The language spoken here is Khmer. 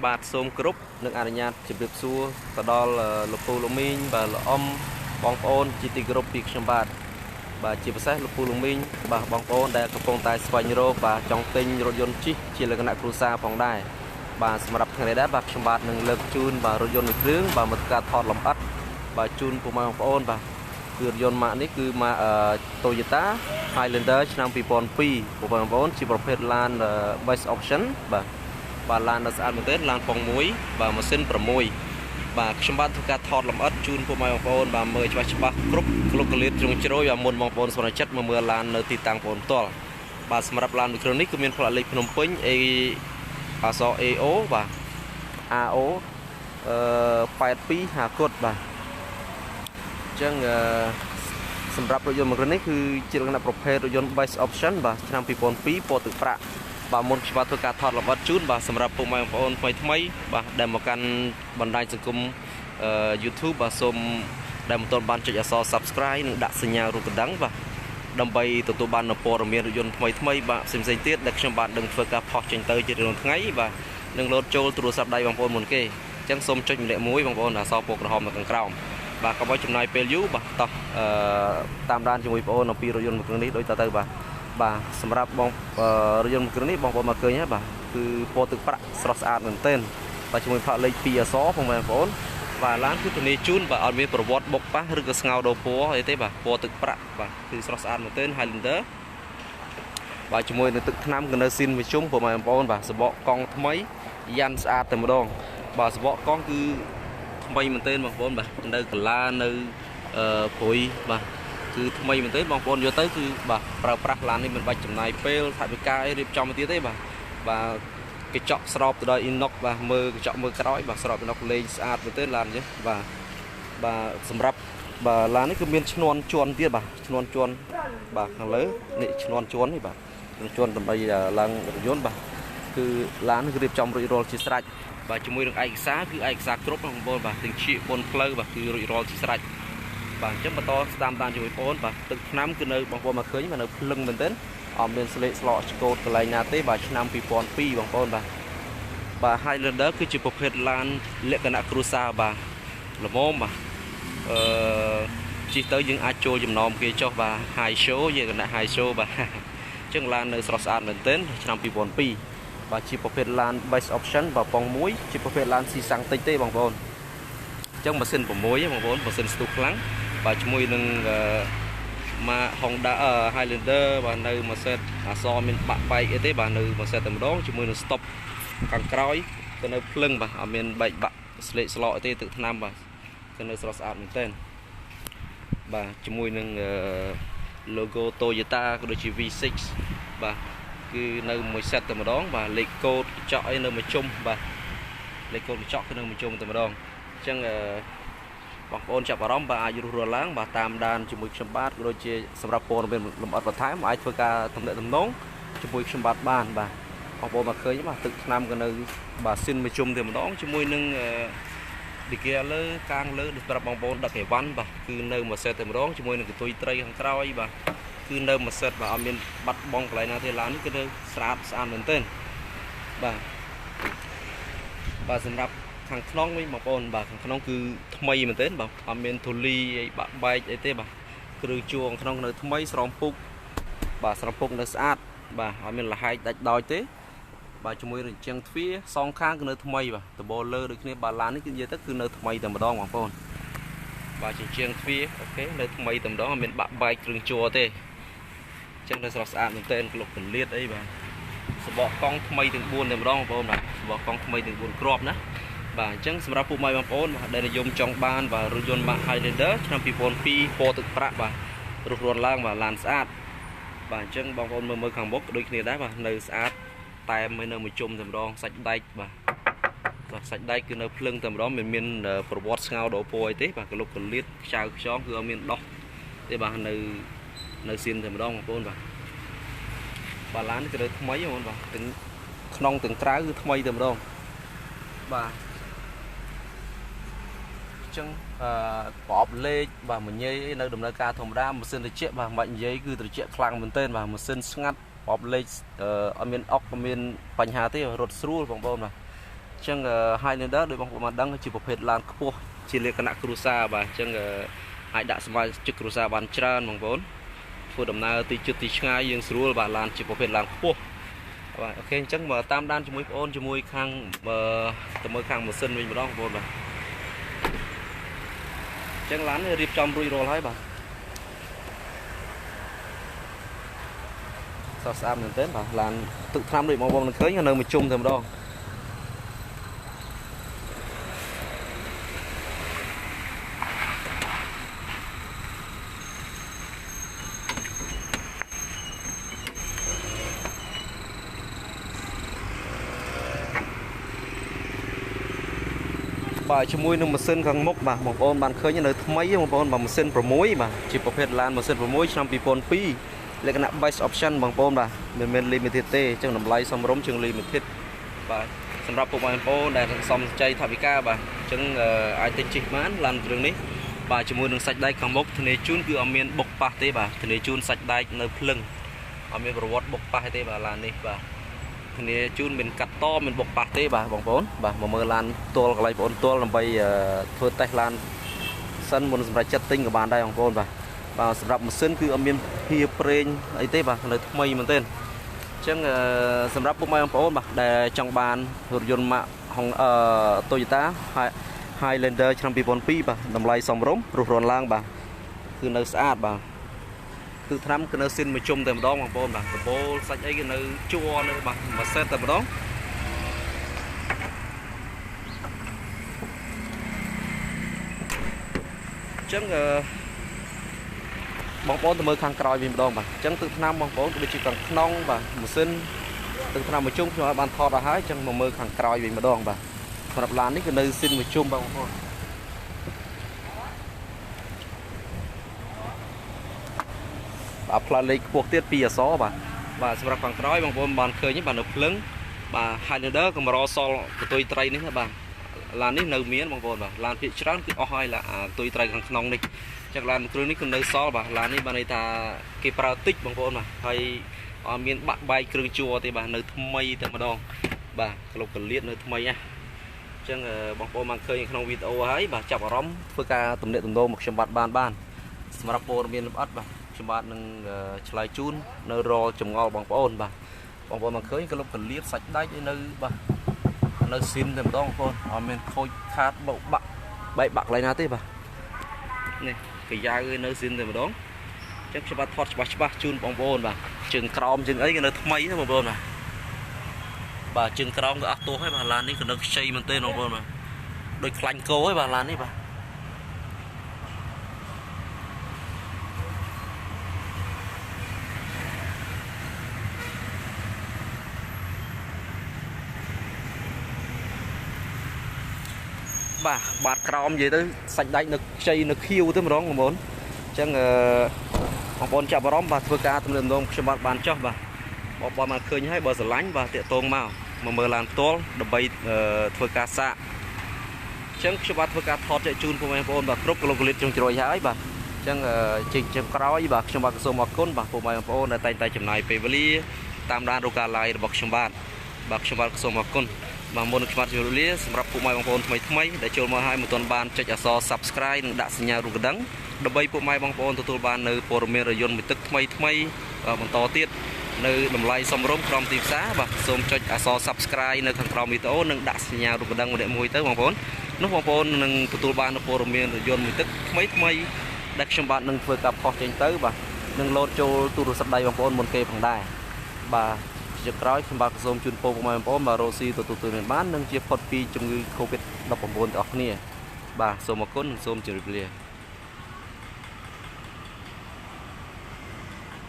បាទសូមគ្រប់នឹងអនុញ្ញាតជម្រាបសួរទៅដល់លោកពូលោកមីងបាទលោកអ៊ំបងប្អូនជាទីគោរពពីខ្ញុំបាទជាពិសេសលោកពូលោកមីងបាទបងប្អូនដែលកំពុងតែស្វែងរកបាទចង់ទិញរថយន្តជិះជាលក្ខណៈគ្រួសារផងដែរបាទសម្រាប់ថ្ងៃនេះដែរបាទខ្ញុំបាទនឹងលើកជូនបាទរថយន្តមួយគ្រឿងបាទមកការថតលម្អិតបាទជូនពុកម៉ែបងប្អូនបាទគឺរថយន្តម៉ាកនេះគឺម៉ាក Toyota Highlander ឆ្នាំ2002ពុកម៉ែបងប្អូនជាប្រភេទឡាន base option បាទឡានដ៏ស្អាតមែនទែនឡានពង1បាទម៉ាស៊ីន6បាទខ្ញុំបាទធ្វើការថតលម្អិតជូនពុកម៉ែបងប្អូនបាទមើលច្បាស់គ្រប់កលៀតជ្រុងជ្រោយបាទមុនបងប្អូនសម្រាប់ចិត្តមកមើលឡាននៅទីតាំងបងប្អូនផ្ទាល់បាទសម្រាប់ឡានមួយគ្រឿងនេះគឺមានផ្លាកលេខភ្នំពេញ អក្សរ AO បាទ AO 82ហាគត់បាទអញ្ចឹងសម្រាប់រថយន្តមួយគ្រឿងនេះគឺជាលក្ខណៈប្រភេទរថយន្ត base option បាទឆ្នាំ2002ពណ៌ទឹកប្រាក់បាទមុនខ្ញុំបាទធ្វើការថតលម្អិតជូនបាទសម្រាប់ពុកម៉ែបងប្អូនថ្មីបាទដែលមកកាន់បណ្ដាញសង្គមYouTube បាទសូមដែលមិនទាន់បានចុចអក្សរ Subscribe និងដាក់សញ្ញារូបកណ្ដឹងបាទដើម្បីទទួលបាននូវព័ត៌មានរថយន្តថ្មីបាទផ្សេងៗទៀតដែលខ្ញុំបាទនឹងធ្វើការផុសចេញទៅជារៀងរាល់ថ្ងៃបាទនឹងលោតចូលទូរស័ព្ទដៃបងប្អូនមុនគេអញ្ចឹងសូមចុចម្នាក់មួយបងប្អូនអក្សរពណ៌ក្រហមនៅខាងក្រោមបាទកុំឲ្យចំណាយពេលយូរបាទតោះតាមដានជាមួយបងប្អូនអំពីរថយន្តមួយគ្រឿងនេះដូចតទៅបាទសម្រាប់រថយន្តមួយគ្រឿងនេះបងប្អូនមកឃើញហើយបាទគឺពណ៌ទឹកប្រាក់ស្រស់ស្អាតមែនទែនបាទជាមួយផ្លាកលេខ2អក្សរបងប្អូនបាទឡានគឺធានាជូនបាទអត់មានប្រវត្តិបុកប៉ះឬក៏ស្ងោរដូរពណ៌អីទេបាទពណ៌ទឹកប្រាក់បាទគឺស្រស់ស្អាតមែនទែន Highlander បាទជាមួយនឹងទឹកថ្នាំក៏នៅស៊ីនមួយជុំបងប្អូនបាទសបកកង់ថ្មីយ៉ាន់ស្អាតតែម្ដងបាទសបកកង់គឺថ្មីមែនទែនបងប្អូនបាទនៅកាឡានៅព្រួយបាទគឺថ្មីមែនទេបងប្អូនយកទៅគឺបាទប្រើប្រាស់ឡាននេះមិនបាច់ចំណាយពេលថវិការៀបចំទៅទៀតទេបាទកញ្ចក់ស្រោបទៅដល់ inox បាទមើលកញ្ចក់មើលក្រោយបាទស្រោប inox លេងស្អាតមែនទេឡាននេះបាទសម្រាប់បាទឡាននេះគឺមានឈ្នាន់ជន់ទៀតបាទឈ្នាន់ជន់បាទខាងលើនេះឈ្នាន់ជន់នេះបាទជន់ដើម្បីឡើងរថយន្តបាទគឺឡាននេះរៀបចំរួចរាល់ជាស្រេចបាទជាមួយនឹងឯកសារគឺឯកសារគ្រប់បងប្អូនបាទទាំងឈៀកបុនផ្លូវបាទគឺរួចរាល់ជាស្រេចបាទអញ្ចឹងបន្តតាមដានជាមួយបងប្អូនបាទទឹកថ្នាំគឺនៅបងប្អូនមកឃើញបាទនៅភ្លឹងមែនទែនអត់មានស្លេកស្លកឆ្កូតកន្លែងណាទេបាទឆ្នាំ2002បងប្អូនបាទ Highlander គឺជាប្រភេទឡានលក្ខណៈគ្រួសារបាទល្មមបាទជិះទៅយើងអាចចូលចំណោមគេចុះបាទ High Show យើងគណៈ High Show បាទអញ្ចឹងឡាននៅស្រស់ស្អាតមែនទែនឆ្នាំ2002បាទជាប្រភេទឡាន base option បាទពង1ជាប្រភេទឡានស៊ីសាំងតិចទេបងប្អូនអញ្ចឹងម៉ាស៊ីន6បងប្អូនម៉ាស៊ីនស្ទុះខ្លាំងបាទជាមួយនឹងម៉ា Honda Highlander បាទនៅម៉ាស៊ីនអសមានបាក់បែកអីទេបាទនៅម៉ាស៊ីនតែម្ដងជាមួយនឹង stop ខាងក្រោយក៏នៅភ្លឹងបាទអត់មានបែកបាក់ស្លេកស្លកទេទឹកថ្នាំបាទគឺនៅស្រស់ស្អាតមែនទែនបាទជាមួយនឹង logo Toyota ក៏ដូចជា V6 បាទគឺនៅមួយ set តែម្ដងបាទលេខកូដកញ្ចក់អីនៅមួយជុំបាទលេខកូដកញ្ចក់គឺនៅមួយជុំតែម្ដងអញ្ចឹងបងប្អូនចាប់អារម្មណ៍បាទអាចរស់រឡើងបាទតាមដានជាមួយខ្ញុំបាទក៏ដូចជាសម្រាប់ព័ត៌មានលម្អិតបន្ថែមអាចធ្វើការទំនាក់ទំនងជាមួយខ្ញុំបាទបានបាទបងប្អូនមកឃើញបាទទឹកថ្នាំក៏នៅបាទស៊ីនមួយជុំតែម្ដងជាមួយនឹងឌីហ្គាលើកាងលើសម្រាប់បងប្អូនដឹកអីវ៉ាន់បាទគឺនៅមួយសេតតែម្ដងជាមួយនឹងកន្ទុយត្រីខាងក្រោយបាទគឺនៅមួយសេតបាទអត់មានបាត់បង់កន្លែងណាទេឡាននេះគឺនៅស្អាតមែនទែនបាទសម្រាប់ខាងក្នុងវិញបងប្អូនបាទខាងក្នុងគឺថ្មីមែនទែនបាទអត់មានធូលីអីបាក់បែកអីទេបាទគ្រឿងជួងក្នុងនៅថ្មីស្រោមពុកបាទស្រោមពុកនៅស្អាតបាទអត់មានលហែកដាច់ដោយទេបាទជាមួយនឹងជាងទ្វារសងខាងគឺនៅថ្មីបាទដបលើដូចគ្នាបាទឡាននេះគឺនិយាយទៅគឺនៅថ្មីតែម្ដងបងប្អូនបាទជាងទ្វារអូខេនៅថ្មីតែម្ដងអត់មានបាក់បែកគ្រឿងជួទេអញ្ចឹងនៅស្រស់ស្អាតមែនទែនកលុកកលៀតអីបាទសបកកង់ថ្មីទាំង4តែម្ដងបងប្អូនបាទសបកកង់ថ្មីទាំង4គ្រាប់ណាបាទអញ្ចឹងសម្រាប់ពុកម៉ែបងប្អូនដែលនិយមចង់បានបាទរថយន្តម៉ាក Highlander ឆ្នាំ2002ពណ៌ទឹកប្រាក់បាទរស់រានឡើងបាទឡានស្អាតបាទអញ្ចឹងបងប្អូនមើលខាងមុខដូចគ្នាដែរបាទនៅស្អាតតែមិននៅមួយជុំតែម្ដងសាច់ដែកបាទសាច់ដែកគឺនៅភ្លឹងតែម្ដងមិនមានប្រវត្តិស្ងោរដូរពណ៌អីទេបាទកលុកកលៀតខ្ចៅខ្យងគឺអត់មានដោះទេបាទនៅស៊ីនតែម្ដងបងប្អូនបាទឡានគឺនៅថ្មីបងប្អូនបាទទាំងក្នុងទាំងក្រៅគឺថ្មីតែម្ដងបាទអញ្ចឹងប្រអប់លេខបាទមញ៉េនៅដំណើរការធម្មតាម៉ាស៊ីនត្រជាក់បាទមិននិយាយគឺត្រជាក់ខ្លាំងមែនទែនបាទម៉ាស៊ីនស្ងាត់ប្រអប់លេខអត់មានអុកអត់មានបញ្ហាទេរត់ស្រួលបងប្អូនបាទអ ចឹង Highlander ដោយបងប្អូនបានដឹងជាប្រភេទឡានខ្ពស់ជាលក្ខណៈគ្រួសារបាទចឹងអាចដាក់សមាជិកគ្រួសារបានច្រើនបងប្អូនធ្វើដំណើរទីជិតទីឆ្ងាយយើងស្រួលបាទឡានជាប្រភេទឡានខ្ពស់បាទអូខេអញ្ចឹងមកតាមដានជាមួយបងប្អូនជាមួយខាងទៅមើលខាងម៉ាស៊ីនវិញម្ដងបងប្អូនបាទអញ្ចឹងឡាននេះរៀបចំរួចរាល់ហើយបាទស្អាតមែនទែនបាទឡានទឹកថ្នាំដូចបងប្អូននឹងឃើញនៅមួយជុំតែម្ដងបាទជាមួយនឹងម៉ាស៊ីនខាងមុខបាទបងប្អូនបានឃើញនៅថ្មីបងប្អូនបាទម៉ាស៊ីន6បាទជាប្រភេទឡានម៉ាស៊ីន6ឆ្នាំ2002លក្ខណៈ base option បងប្អូនបាទមិនមែន limited ទេអញ្ចឹងតម្លៃសមរម្យជាង limited បាទសម្រាប់ពុកបងប្អូនដែលសំចៃថវិកាបាទអញ្ចឹងអាចទិញជិះបានឡានគ្រឿងនេះបាទជាមួយនឹងសាច់ដែកខាងមុខធានាជូនគឺអត់មានបុកប៉ះទេបាទធានាជូនសាច់ដែកនៅភ្លឹងអត់មានប្រវត្តិបុកប៉ះទេបាទឡាននេះបាទធានាជូនមានកាត់តមានបុកប៉ះទេបាទបងប្អូនបាទមកមើលឡានផ្ទាល់កន្លែងបងប្អូនផ្ទាល់ដើម្បីធ្វើតេស្តឡានសិនមុនសម្រាប់ចិត្តទិញក៏បានដែរបងប្អូនបាទសម្រាប់ម៉ាស៊ីនគឺអត់មានភាប្រេងអីទេបាទនៅថ្មីមែនទែនអញ្ចឹងសម្រាប់ពុកម៉ែបងប្អូនបាទដែលចង់បានរថយន្តម៉ាកToyota Highlander ឆ្នាំ2002បាទតម្លៃសមរម្យរុះរាន់ឡើងបាទគឺនៅស្អាតបាទគឺថ្នាំគឺនៅស៊ីនមួយជុំតែម្ដងបងប្អូនបាទកបោលសាច់អីគឺនៅជួរនៅបាទមួយសេតតែម្ដងអញ្ចឹងបងប្អូនទៅមើលខាងក្រោយវិញម្ដងបាទអញ្ចឹងទឹកថ្នាំបងប្អូនដូចជាខាងក្នុងបាទម៉ាស៊ីនទឹកថ្នាំមួយជុំខ្ញុំឲ្យបានថតឲ្យហើយអញ្ចឹងមកមើលខាងក្រោយវិញម្ដងបាទសម្រាប់ឡាននេះគឺនៅស៊ីនមួយជុំបងប្អូនផ្លាកលេខខ្ពស់ទៀត2អក្សរបាទសម្រាប់ខាងក្រោយបងប្អូនបានឃើញបាទនៅភ្លឹងបាទ Highlander កម្រសល់កតុយត្រីនេះបាទឡាននេះនៅមានបងប្អូនបាទឡានភាគច្រើនគឺអស់ហើយឡាកតុយត្រីខាងក្នុងនេះចឹងឡានគ្រឿងនេះគឺនៅសល់បាទឡាននេះបានន័យថាគេប្រើតិចបងប្អូនបាទហើយអត់មានបាក់បែកគ្រឿងជួរទេបាទនៅថ្មីតែម្ដងបាទក្លុបកលៀតនៅថ្មីណាអញ្ចឹងបងប្អូនបានឃើញក្នុងវីដេអូហើយបាទចាប់អារម្មណ៍ធ្វើការទំនាក់ទំនងមកខ្ញុំបានសម្រាប់ព័ត៌មានលម្អិតបាទខ្ញុំបាទនឹងឆ្លើយជូននៅរាល់ចម្ងល់បងប្អូនបាទបងប្អូនមកឃើញក្លុបកលៀតសាច់ដាច់នៅបាទនៅស៊ីមតែម្ដងបងប្អូនអត់មានខូចខាតបោកបាក់បែកបាក់ឡើយណាទេបាទនេះកាយ៉ាវនៅស៊ីមតែម្ដងអញ្ចឹងខ្ញុំបាទថតច្បាស់ជូនបងប្អូនបាទជើងក្រោមជើងអីក៏នៅថ្មីទេបងប្អូនបាទជើងក្រោមក៏អស់ទោសហើយបាទឡាននេះក៏នៅខ្ចីមែនទេបងប្អូនបាទដូចខ្លាញ់គោហើយបាទឡាននេះបាទបាទក្រោមនិយាយទៅសាច់ដាច់នៅខ្ចីនៅខៀវទៅម្ដងបងប្អូនអញ្ចឹងបងប្អូនចាប់អារម្មណ៍បាទធ្វើការទំនាក់ទំនងខ្ញុំបាទបានចុះបាទបងប្អូនមកឃើញហើយបើស្រឡាញ់បាទតាក់ទងមកមើលឡានផ្ទាល់ដើម្បីធ្វើការសាកអញ្ចឹងខ្ញុំបាទធ្វើការថតចែកជូនបងប្អូនបាទគ្រប់គីឡូលីត្រចុងជ្រោយហើយបាទអញ្ចឹងជិះចំក្រោយបាទខ្ញុំបាទសូមអរគុណបាទបងប្អូនដែលតែងតែចំណាយពេលវេលាតាមដានរកការ live របស់ខ្ញុំបាទខ្ញុំបាទសូមអរគុណបាទមុននឹងខ្ញុំបាទជម្រាបលាសម្រាប់ពុកម៉ែបងប្អូនថ្មីដែលចូលមកហើយមិនទាន់បានចុចអក្សរ Subscribe និងដាក់សញ្ញារូបកណ្ដឹងដើម្បីពុកម៉ែបងប្អូនទទួលបាននៅព័ត៌មានរថយន្តមួយទឹកថ្មីបន្តទៀតនៅតម្លៃសមរម្យក្រោមទីផ្សារបាទសូមចុចអក្សរ Subscribe នៅខាងក្រោមវីដេអូនិងដាក់សញ្ញារូបកណ្ដឹងម្នាក់មួយទៅបងប្អូននោះបងប្អូននឹងទទួលបាននៅព័ត៌មានរថយន្តមួយទឹកថ្មីដែលខ្ញុំបាទនឹងធ្វើការផុសចេញទៅបាទនឹងលោតចូលទូរស័ព្ទដៃបងប្អូនមុនគេផងដែរបាទជាក្រោយខ្ញុំបាទសូមជូនពរបងប្អូនបាទរស់ស៊ីទទួលមានបាននិងជាផុតពីជំងឺ Covid-19 ទាំងអស់គ្នាបាទសូមអរគុណសូមជម្រាបលា